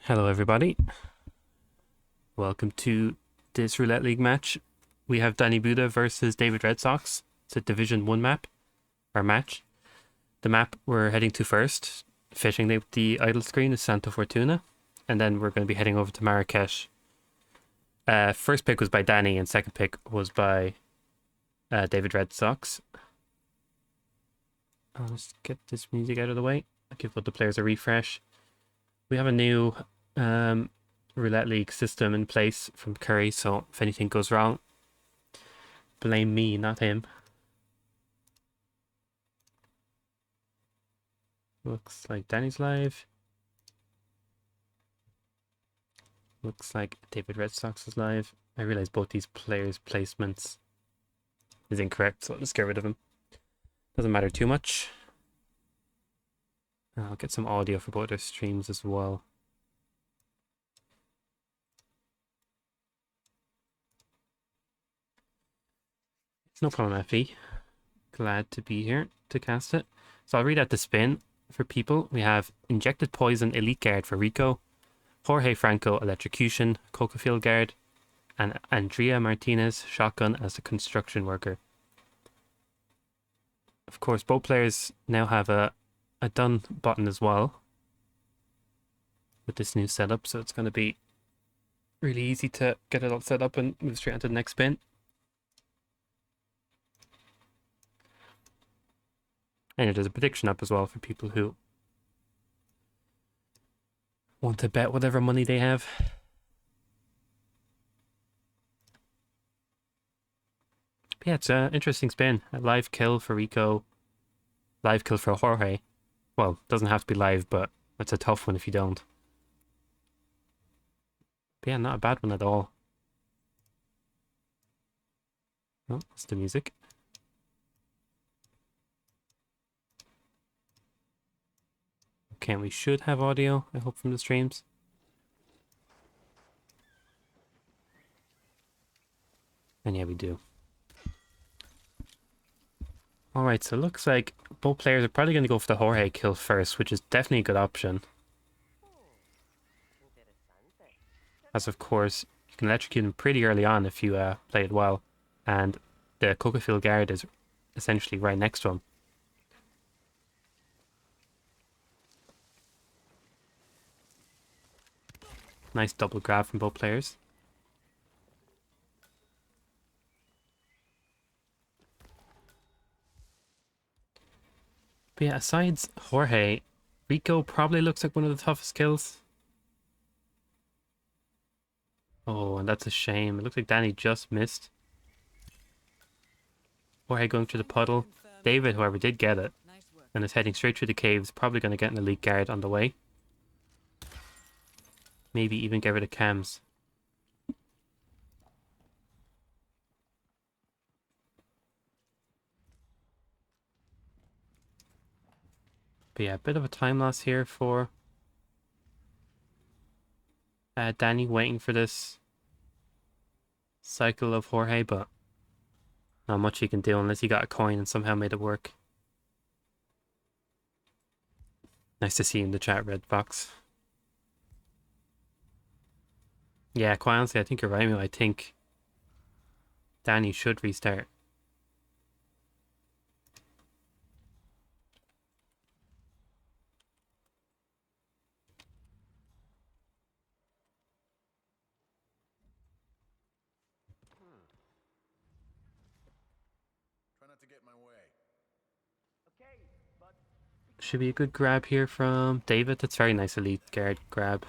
Hello everybody, welcome to this Roulette League match. We have Danibuta versus Davidredsox. It's a Division 1 map, or match. The map we're heading to first, fishing the idle screen, is Santa Fortuna, and then we're going to be heading over to Marrakesh. First pick was by Danny and second pick was by Davidredsox. I'll just get this music out of the way. I'll give both the players a refresh. We have a new Roulette League system in place from Curry, so if anything goes wrong, blame me, not him. Looks like Danny's live. Looks like Davidredsox is live. I realize both these players' placements is incorrect, so I'll just get rid of him. Doesn't matter too much. I'll get some audio for both their streams as well. It's no problem, FE. Glad to be here to cast it. So I'll read out the spin for people. We have Injected Poison Elite Guard for Rico, Jorge Franco Electrocution, Cocofield Guard, and Andrea Martinez Shotgun as a construction worker. Of course, both players now have a done button as well with this new setup, so it's going to be really easy to get it all set up and move straight on to the next spin. And there's a prediction up as well for people who want to bet whatever money they have. But yeah, it's an interesting spin. A live kill for Rico, live kill for Jorge. Well, doesn't have to be live, but it's a tough one if you don't. But yeah, not a bad one at all. Oh, that's the music. Okay, we should have audio, I hope, from the streams. And yeah, we do. Alright, so it looks like both players are probably going to go for the Jorge kill first, which is definitely a good option. As of course, you can electrocute him pretty early on if you play it well. And the Cocofield Guard is essentially right next to him. Nice double grab from both players. But yeah, aside Jorge, Rico probably looks like one of the toughest kills. Oh, and that's a shame. It looks like Danny just missed. Jorge going through the puddle. David, however, did get it and is heading straight through the caves. Probably going to get an elite guard on the way. Maybe even get rid of cams. But yeah, a bit of a time loss here for Danny, waiting for this cycle of Jorge, but not much he can do unless he got a coin and somehow made it work. Nice to see you in the chat, Red Fox. Yeah, quite honestly, I think you're right, Mo. I think Danny should restart. Try not to get in my way. Okay, but Should be a good grab here from David. That's very nice elite guard grab.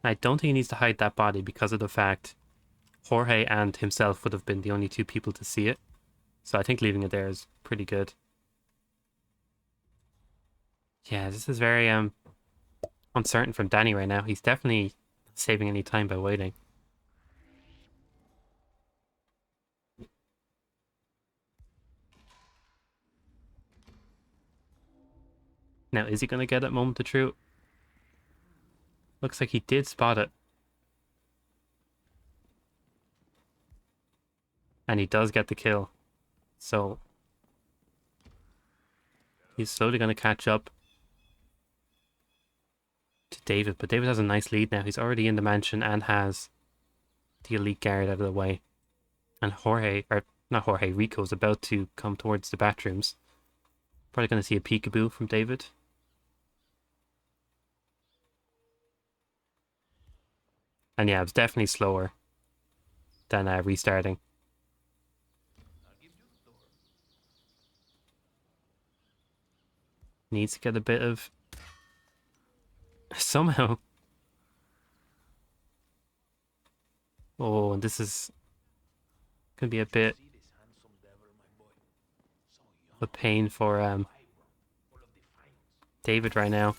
I don't think he needs to hide that body because of the fact Jorge and himself would have been the only two people to see it. So I think leaving it there is pretty good. Yeah, this is very uncertain from Danny right now. He's definitely saving any time by waiting. Now, is he going to get that moment of truth? Looks like he did spot it. And he does get the kill. So he's slowly going to catch up. to David, but David has a nice lead now. He's already in the mansion and has the elite guard out of the way. And Jorge, or not Jorge, Rico's about to come towards the bathrooms. Probably going to see a peekaboo from David. And yeah, it was definitely slower than restarting. Needs to get a bit of... Somehow. Oh, and this is going to be a bit of a pain for David right now.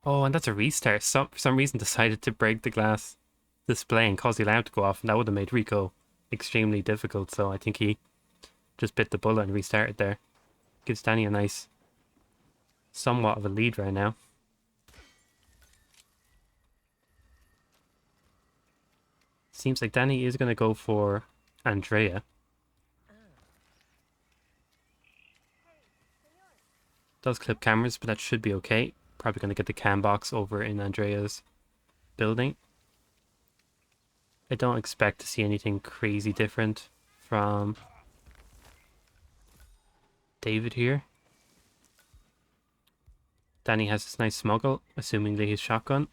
Oh, and that's a restart. For some reason decided to break the glass display and cause the alarm to go off, and that would have made Rico extremely difficult, so I think he just bit the bullet and restarted there. Gives Danny a nice, somewhat of a lead right now. Seems like Danny is going to go for Andrea. Does clip cameras, but that should be okay. Probably going to get the cam box over in Andrea's building. I don't expect to see anything crazy different from David here. Danny has this nice smuggle, assumingly his shotgun.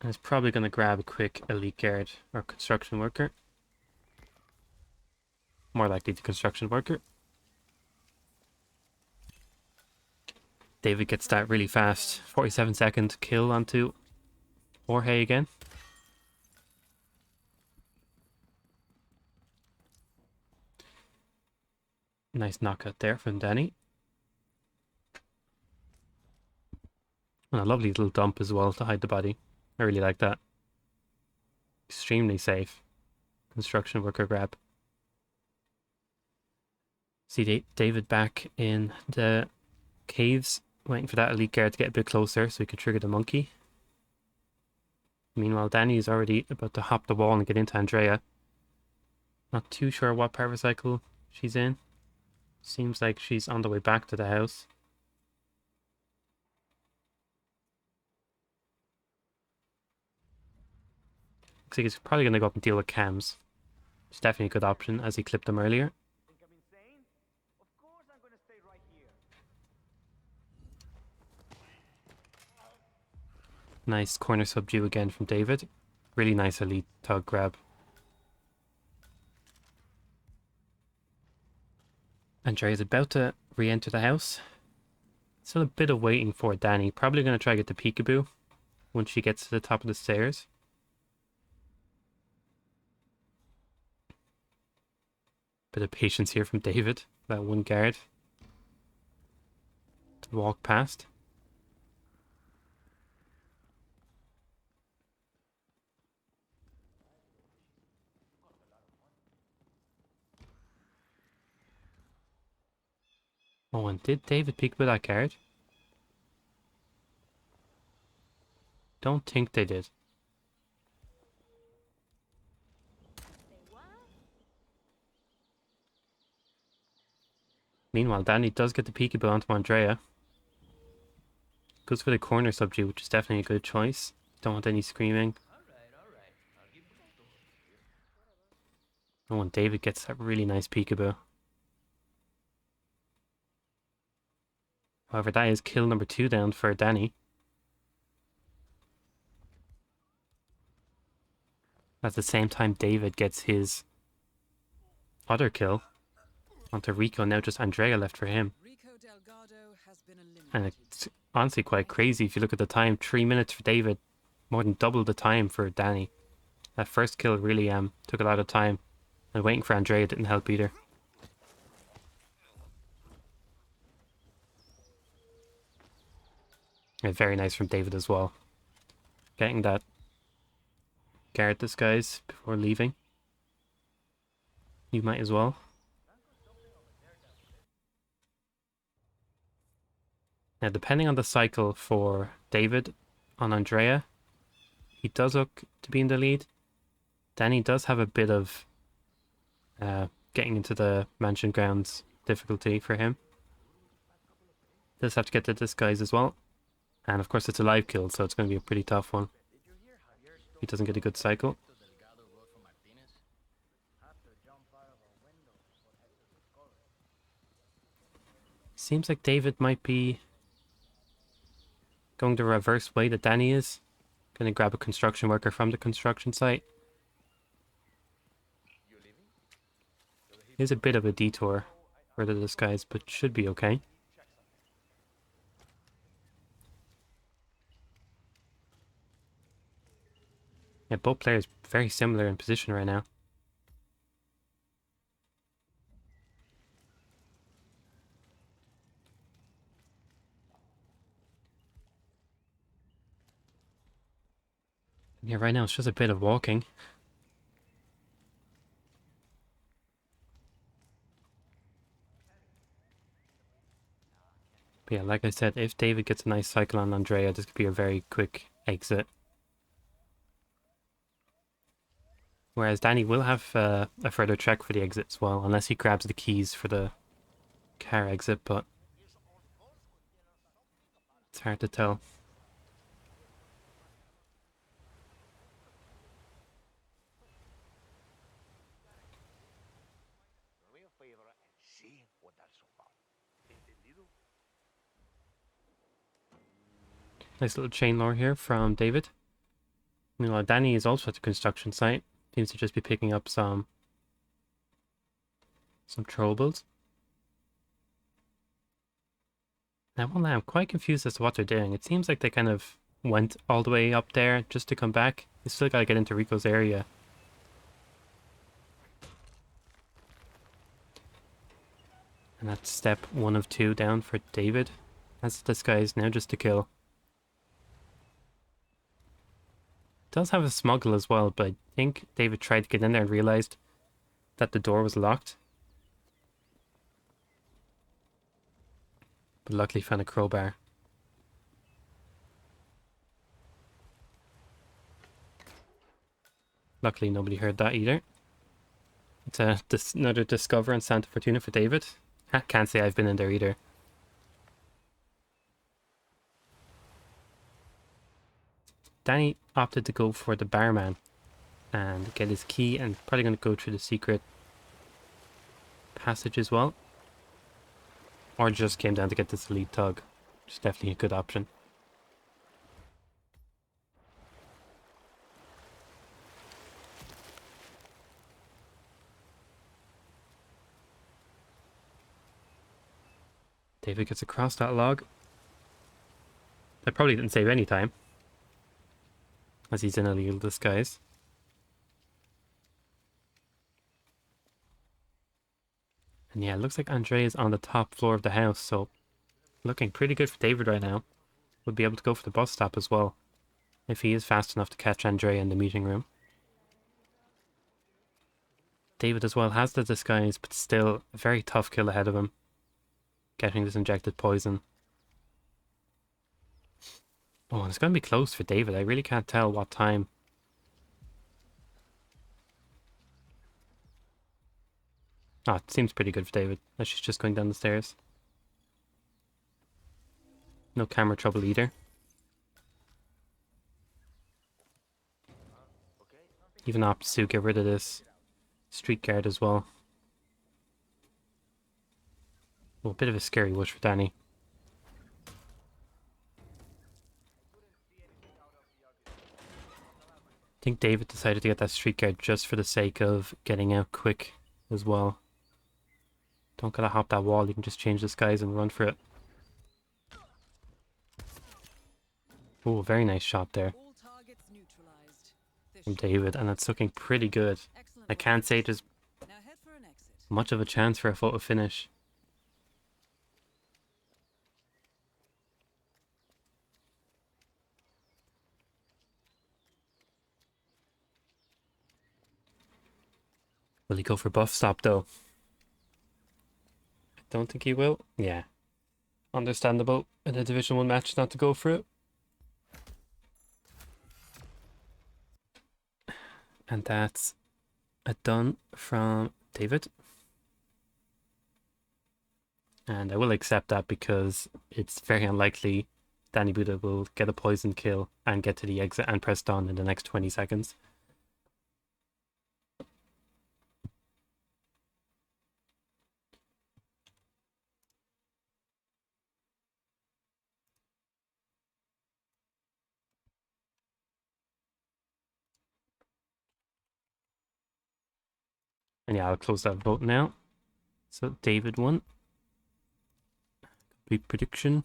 And is probably going to grab a quick elite guard or construction worker. More likely the construction worker. David gets that really fast 47-second kill onto Jorge again. Nice knockout there from Danny. And a lovely little dump as well to hide the body. I really like that. Extremely safe. Construction worker grab. See David back in the caves, waiting for that elite guard to get a bit closer so he can trigger the monkey. Meanwhile, Danny is already about to hop the wall and get into Andrea. Not too sure what power cycle she's in. Seems like she's on the way back to the house. Looks like he's probably going to go up and deal with cams. It's definitely a good option as he clipped them earlier. Think I'm insane? Of course I'm gonna stay right here. Nice corner subdue again from David. Really nice elite tug grab. Andrea's about to re-enter the house. Still a bit of waiting for Danny. Probably going to try to get the peekaboo once she gets to the top of the stairs. Bit of patience here from David. That one guard to walk past. Oh, and did David peekaboo that guard? Don't think they did. Meanwhile, Danny does get the peekaboo onto Andrea. Goes for the corner subdue, which is definitely a good choice. Don't want any screaming. Oh, and David gets that really nice peekaboo. However, that is kill number 2 down for Danny. At the same time, David gets his other kill onto Rico. Now just Andrea left for him. And it's honestly quite crazy if you look at the time. 3 minutes for David, more than double the time for Danny. That first kill really took a lot of time. And waiting for Andrea didn't help either. Yeah, very nice from David as well. Getting that guard disguise before leaving. You might as well. Now, depending on the cycle for David on Andrea, he does look to be in the lead. Danny does have a bit of getting into the mansion grounds difficulty for him. Does have to get the disguise as well. And of course it's a live kill, so it's going to be a pretty tough one. He doesn't get a good cycle. Seems like David might be going the reverse way that Danny is. Gonna grab a construction worker from the construction site. Is a bit of a detour for the disguise, but should be okay. Yeah, both players very similar in position right now. Yeah, right now it's just a bit of walking. But yeah, like I said, if David gets a nice cycle on Andrea, this could be a very quick exit. Whereas Danny will have a further trek for the exit as well, unless he grabs the keys for the car exit, but it's hard to tell. Nice little chain lore here from David. Meanwhile, Danny is also at the construction site. Seems to just be picking up some troubles. Now, well, I'm quite confused as to what they're doing. It seems like they kind of went all the way up there just to come back. They still gotta get into Rico's area. And that's step 1 of 2 down for David. As this guy is now just to kill. Does have a smuggle as well, but I think David tried to get in there and realized that the door was locked. But luckily found a crowbar. Luckily nobody heard that either. It's another Discover in Santa Fortuna for David. I can't say I've been in there either. Danny opted to go for the barman and get his key, and probably going to go through the secret passage as well. Or just came down to get this lead tug, which is definitely a good option. David gets across that log. That probably didn't save any time, as he's in a illegal disguise. And yeah, it looks like Andre is on the top floor of the house, so looking pretty good for David right now. Would be able to go for the bus stop as well, if he is fast enough to catch Andre in the meeting room. David as well has the disguise, but still a very tough kill ahead of him. Getting this injected poison. Oh, and it's going to be close for David. I really can't tell what time. Oh, it seems pretty good for David. She's just going down the stairs. No camera trouble either. Even opts to get rid of this street guard as well. Oh, a bit of a scary wish for Danny. I think David decided to get that street guard just for the sake of getting out quick as well. Don't gotta hop that wall, you can just change disguise and run for it. Oh, very nice shot there from David, and it's looking pretty good. I can't say there's much of a chance for a photo finish. Will he go for buff stop though? I don't think he will. Yeah. Understandable in a Division 1 match not to go for it. And that's a done from David. And I will accept that because it's very unlikely Danibuta will get a poison kill and get to the exit and press done in the next 20 seconds. And yeah, I'll close that vote now. So David won. Complete prediction.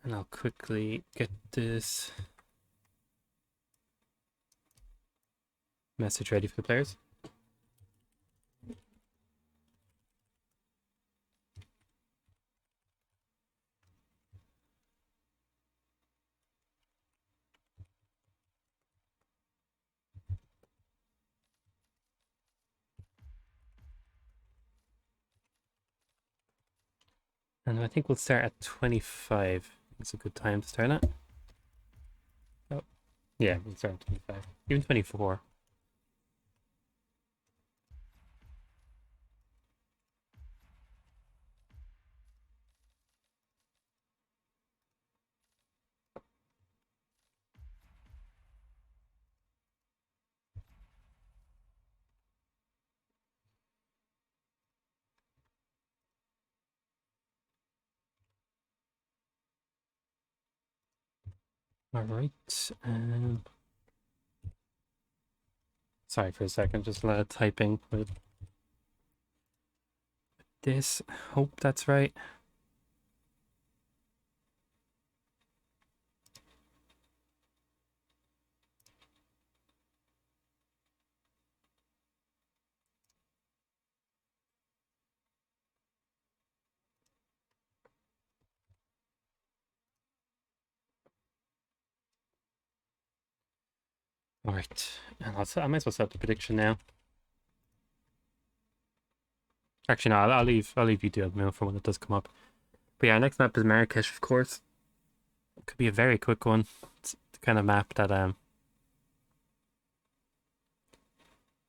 And I'll quickly get this message ready for the players. And I think we'll start at 25. It's a good time to start at. Oh, yeah, we'll start at 25. Even 24. All right. Sorry for a second, just a lot of typing with this. Hope that's right. All right, and I might as well set the prediction now. Actually, no, I'll leave you to it for when it does come up. But yeah, our next map is Marrakesh, of course. It could be a very quick one. It's the kind of map that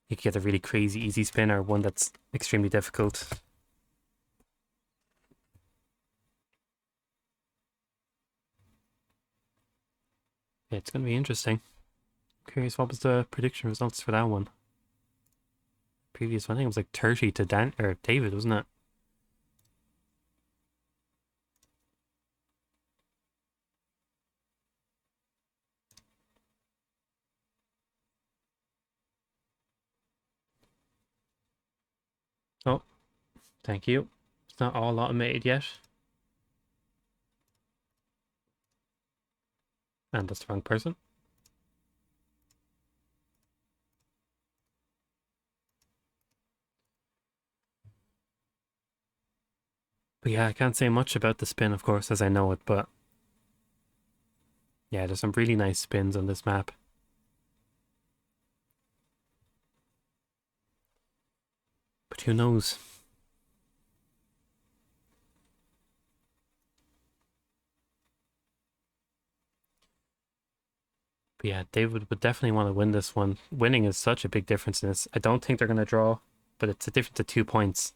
you could get a really crazy easy spin or one that's extremely difficult. Yeah, it's gonna be interesting. Curious, what was the prediction results for that one? Previous one, I think it was like 30 to Dan or David, wasn't it? Oh, thank you. It's not all automated yet. And that's the wrong person. But yeah, I can't say much about the spin, of course, as I know it, but yeah, there's some really nice spins on this map. But who knows? But yeah, David would definitely want to win this one. Winning is such a big difference in this. I don't think they're going to draw, but it's a difference of 2 points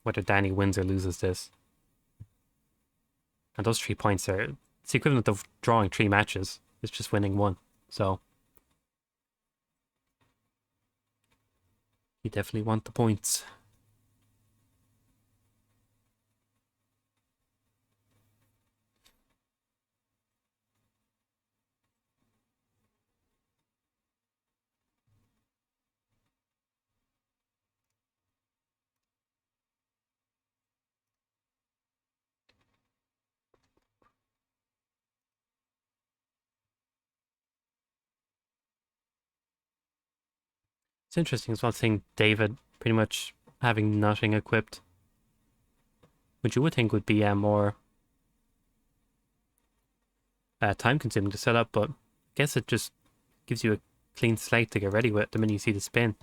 whether Danny wins or loses this. And those 3 points are it's the equivalent of drawing 3 matches. It's just winning one. So you definitely want the points. It's interesting as well seeing David pretty much having nothing equipped, which you would think would be more time consuming to set up, but I guess it just gives you a clean slate to get ready with the minute you see the spin.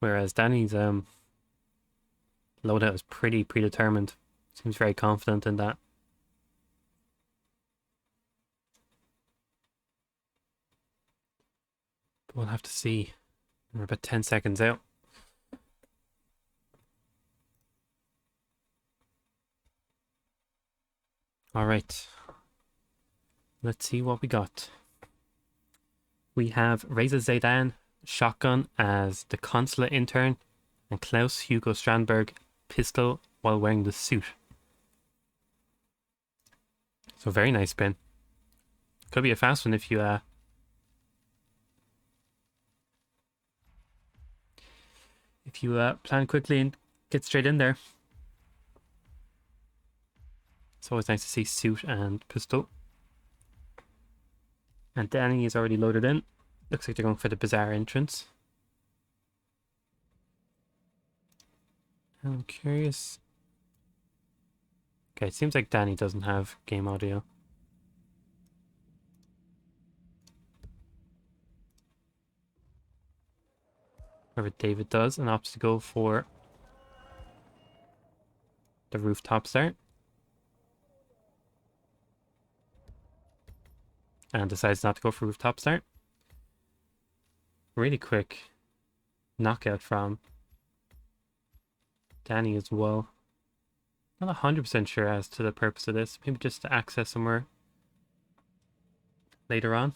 Whereas Danny's loadout is pretty predetermined. Seems very confident in that. But we'll have to see. We're about 10 seconds out. Alright. Let's see what we got. We have Reza Zaydan shotgun as the consulate intern and Klaus Hugo Strandberg pistol while wearing the suit. So very nice spin. Could be a fast one if you plan quickly and get straight in there. It's always nice to see suit and pistol. And Danny is already loaded in. Looks like they're going for the bizarre entrance. I'm curious. Okay, it seems like Danny doesn't have game audio. However, David does and opts to go for the rooftop start. And decides not to go for rooftop start. Really quick knockout from Danny as well. Not 100% sure as to the purpose of this. Maybe just to access somewhere later on.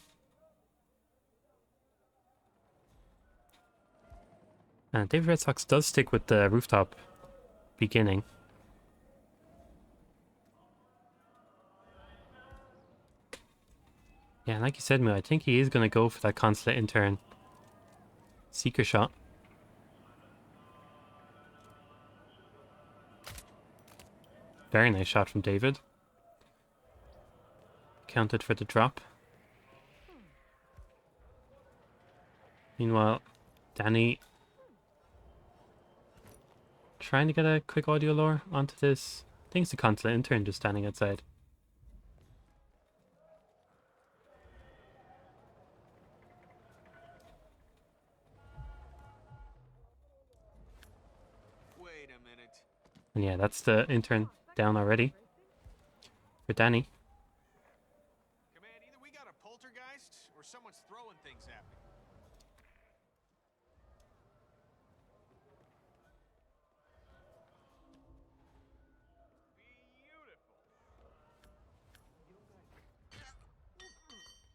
And Davidredsox does stick with the rooftop beginning. Yeah, like you said, Mo, I think he is going to go for that consulate intern seeker shot. Very nice shot from David. Counted for the drop. Meanwhile, Danny trying to get a quick audio lure onto this. I think it's the consulate intern just standing outside. Wait a minute. And yeah, that's the intern down already for Danny. Command, either we got a poltergeist or someone's throwing things at me.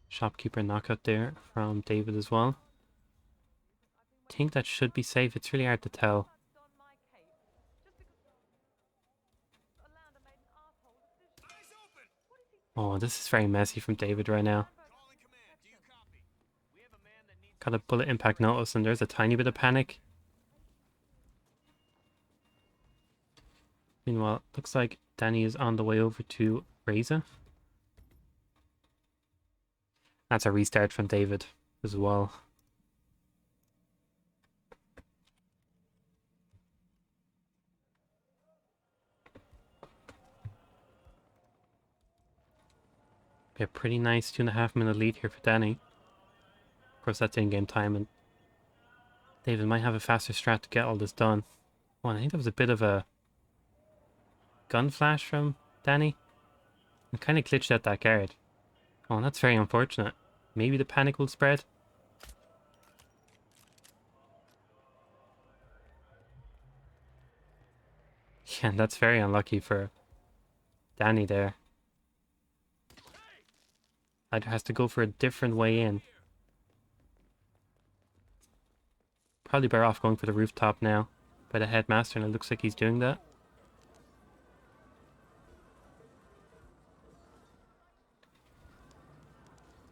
Shopkeeper knockout there from David as well. I think that should be safe. It's really hard to tell. Oh, this is very messy from David right now. Calling command. Do you copy? We have a man that needs Got a bullet impact notice and there's a tiny bit of panic. Meanwhile, looks like Danny is on the way over to Reza. That's a restart from David as well. Be a pretty nice 2.5 minute lead here for Danny. Of course, that's in-game time, and David might have a faster strat to get all this done. Oh, and I think that was a bit of a gun flash from Danny. And kind of glitched out that guard. Oh, and that's very unfortunate. Maybe the panic will spread. Yeah, and that's very unlucky for Danny there. Either has to go for a different way in. Probably better off going for the rooftop now by the headmaster, and it looks like he's doing that.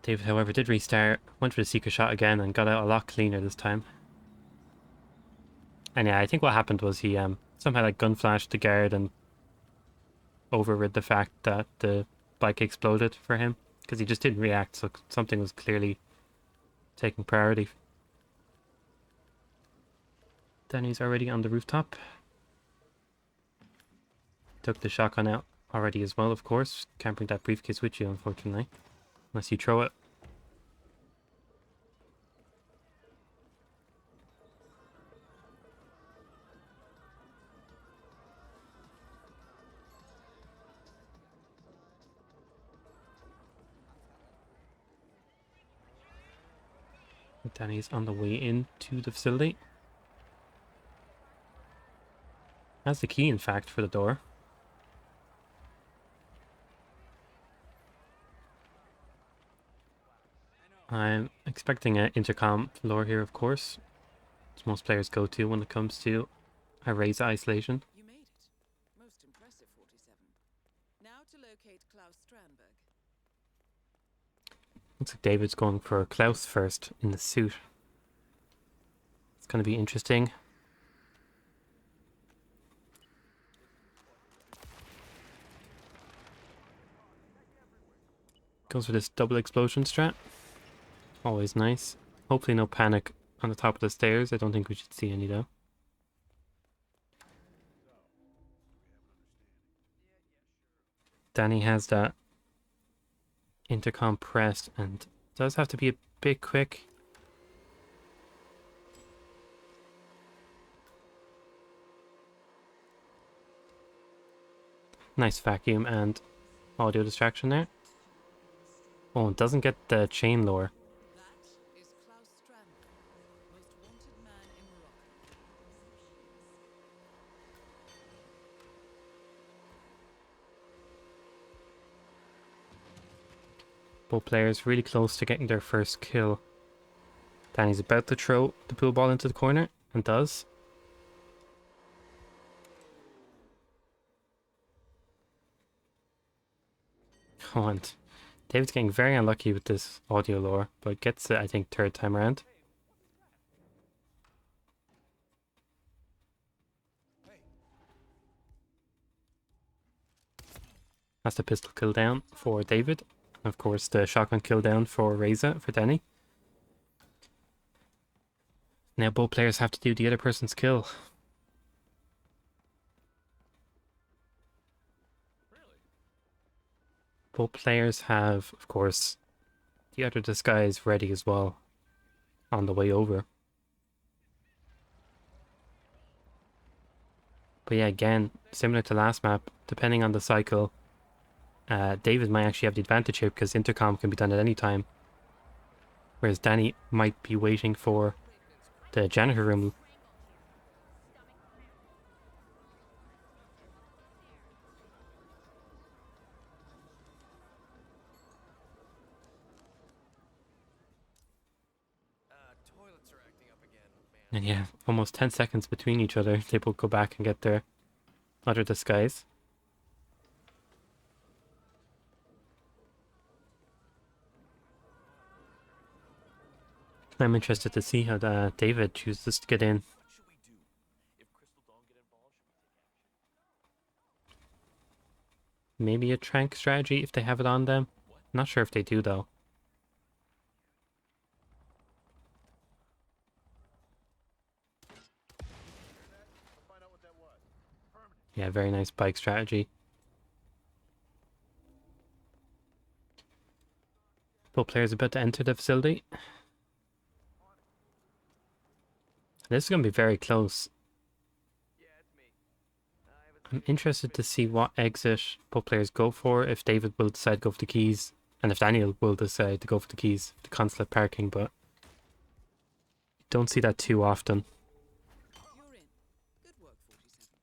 David, however, did restart, went for the seeker shot again and got out a lot cleaner this time. And yeah, I think what happened was he somehow like gun flashed the guard and overrid the fact that the bike exploded for him, because he just didn't react, so something was clearly taking priority. Danny's already on the rooftop. Took the shotgun out already as well, of course. Can't bring that briefcase with you, unfortunately. Unless you throw it. Danny's on the way into the facility. Has the key, in fact, for the door. I'm expecting an intercom floor here, of course. As most players go to when it comes to a raise isolation. You made it. Most impressive, 47. Now to locate Klaus Strandberg. Looks like David's going for Klaus first in the suit. It's going to be interesting. Goes for this double explosion strat. Always nice. Hopefully no panic on the top of the stairs. I don't think we should see any though. Danny has that intercom pressed and does have to be a bit quick. Nice vacuum and audio distraction there. Oh, it doesn't get the chain lower. That is Klaus Strandberg, most wanted man in Morocco. Both players really close to getting their first kill. Danny's about to throw the pool ball into the corner, and does. Oh, and David's getting very unlucky with this audio lure, but gets it, I think, third time around. That's the pistol kill down for David. Of course, the shotgun kill down for Reza, for Danny. Now both players have to do the other person's kill. Both players have, of course, the other disguise ready as well on the way over. But yeah, again, similar to last map, depending on the cycle, David might actually have the advantage here because intercom can be done at any time. Whereas Danny might be waiting for the janitor room. Toilets are acting up again, man. And yeah, almost 10 seconds between each other. They both go back and get their other disguise. I'm interested to see how David chooses to get in. What should we do? If Crystal Dawn get involved, should we take action? Maybe a trank strategy if they have it on them. Not sure if they do though. Yeah, very nice bike strategy. Both players about to enter the facility. This is going to be very close. I'm interested to see what exit both players go for, if David will decide to go for the keys, and if Daniel will decide to go for the keys, the consulate parking, but don't see that too often. You're in. Good work, 47.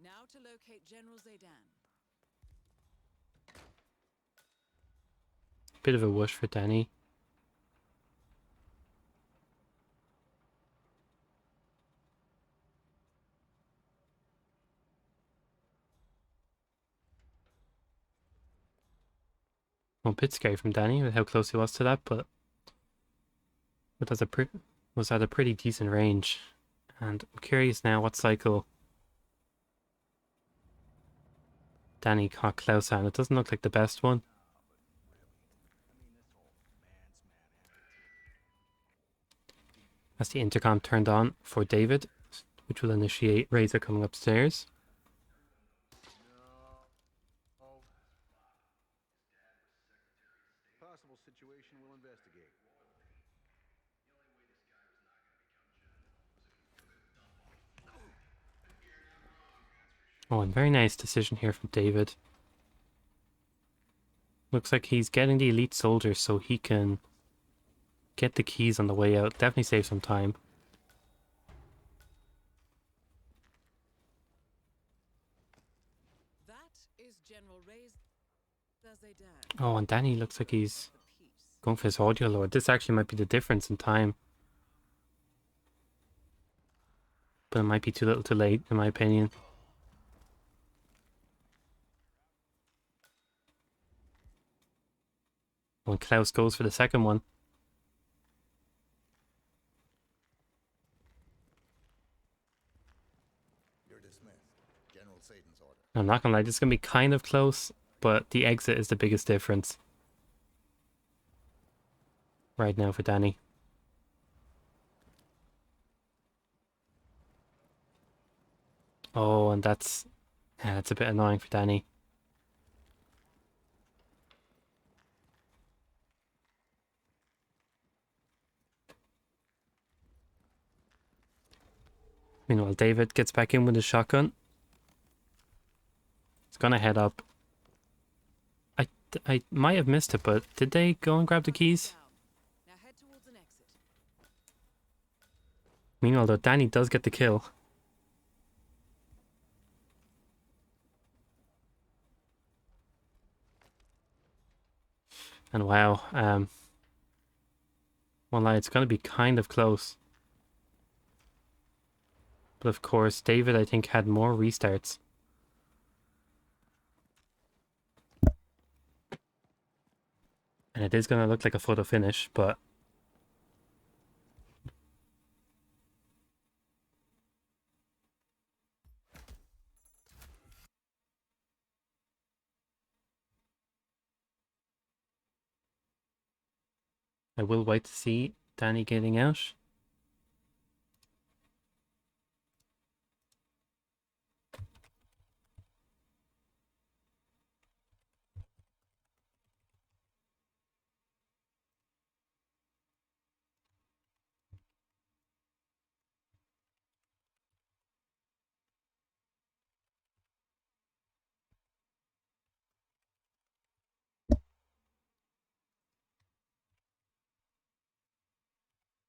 Now to locate General Zaydan. Bit of a whoosh for Danny. Well, a bit scary from Danny with how close he was to that, but it was at a pretty decent range. And I'm curious now what cycle Danny caught Klaus on. It doesn't look like the best one. That's the intercom turned on for David, which will initiate Razor coming upstairs. Possible situation we'll investigate. Oh, and very nice decision here from David. Looks like he's getting the elite soldiers so he can get the keys on the way out. Definitely save some time. That is General Zaydan. Oh, and Danny looks like he's The peace. going for his audio lord. This actually might be the difference in time. But it might be too little too late, in my opinion. When Klaus goes for the second one. You're dismissed. General Satan's order. I'm not gonna lie, this is gonna be kind of close, but the exit is the biggest difference. Right now for Danny. Oh, and that's a bit annoying for Danny. Meanwhile, David gets back in with his shotgun. He's gonna head up. I might have missed it, but did they go and grab the keys? Now head towards an exit. Meanwhile, though, Danny does get the kill. And wow, one lie, it's gonna be kind of close. But of course, David, I think, had more restarts. And it is gonna look like a photo finish, but I will wait to see Danny getting out.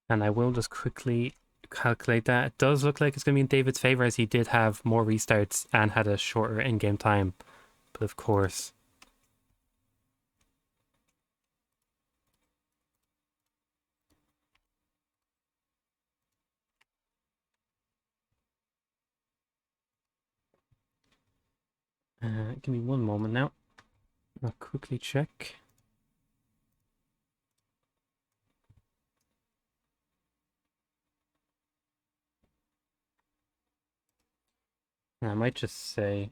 And I will just quickly calculate that. It does look like it's going to be in David's favor, as he did have more restarts and had a shorter in-game time. But of course, give me one moment now. I'll quickly check. And I might just say,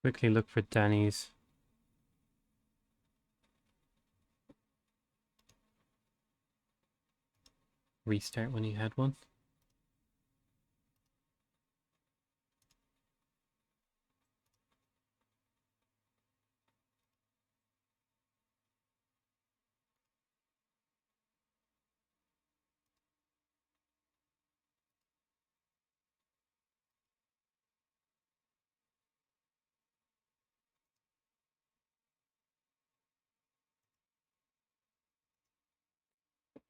quickly look for Danny's. Restart when he had one.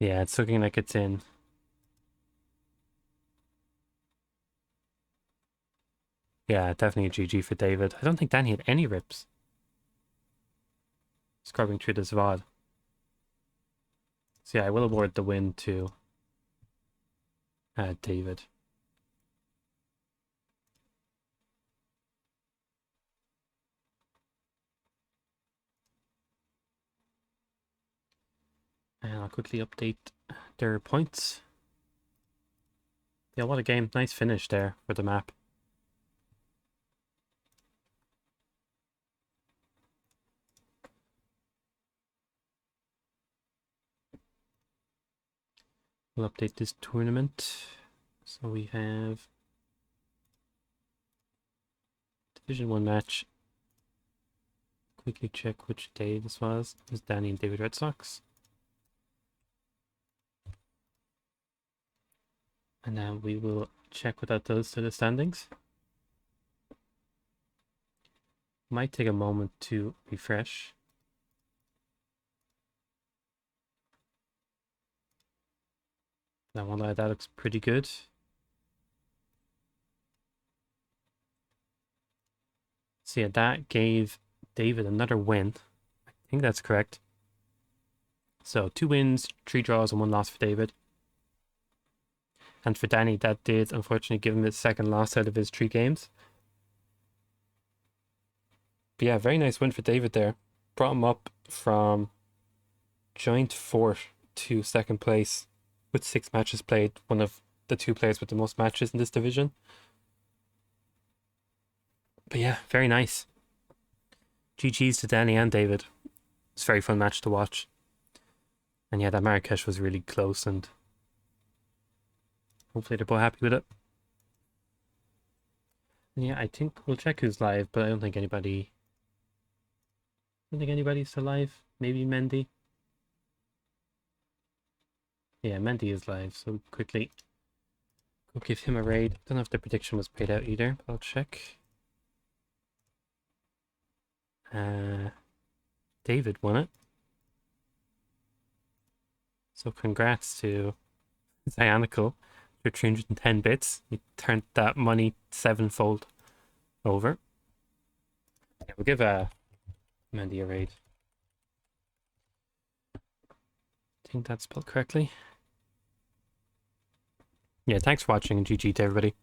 Yeah, it's looking like it's in. Yeah, definitely a GG for David. I don't think Danny had any rips. Scrubbing through this VOD. So yeah, I will award the win to David. And I'll quickly update their points. Yeah, what a game. Nice finish there for the map. We'll update this tournament. So we have Division 1 match. Quickly check which day this was. It was Danny and Davidredsox. And now we will check what that does to the standings. Might take a moment to refresh. That one that looks pretty good. So yeah, that gave David another win. I think that's correct. So 2 wins, 3 draws, and 1 loss for David. And for Danny, that did unfortunately give him his second loss out of his 3 games. But yeah, very nice win for David there. Brought him up from joint 4th to 2nd place with 6 matches played. One of the 2 players with the most matches in this division. But yeah, very nice. GG's to Danny and David. It's a very fun match to watch. And yeah, that Marrakesh was really close, and hopefully they're both happy with it. And yeah, I think we'll check who's live, but I don't think anybody's still live. Maybe Mendy. Yeah, Mendy is live, so quickly go give him a raid. Don't know if the prediction was paid out either, but I'll check. David won it. So congrats to Cyanical for 310 bits. He turned that money 7-fold over. Yeah, we'll give Mendy a raid. I think that's spelled correctly. Yeah, thanks for watching and GG to everybody.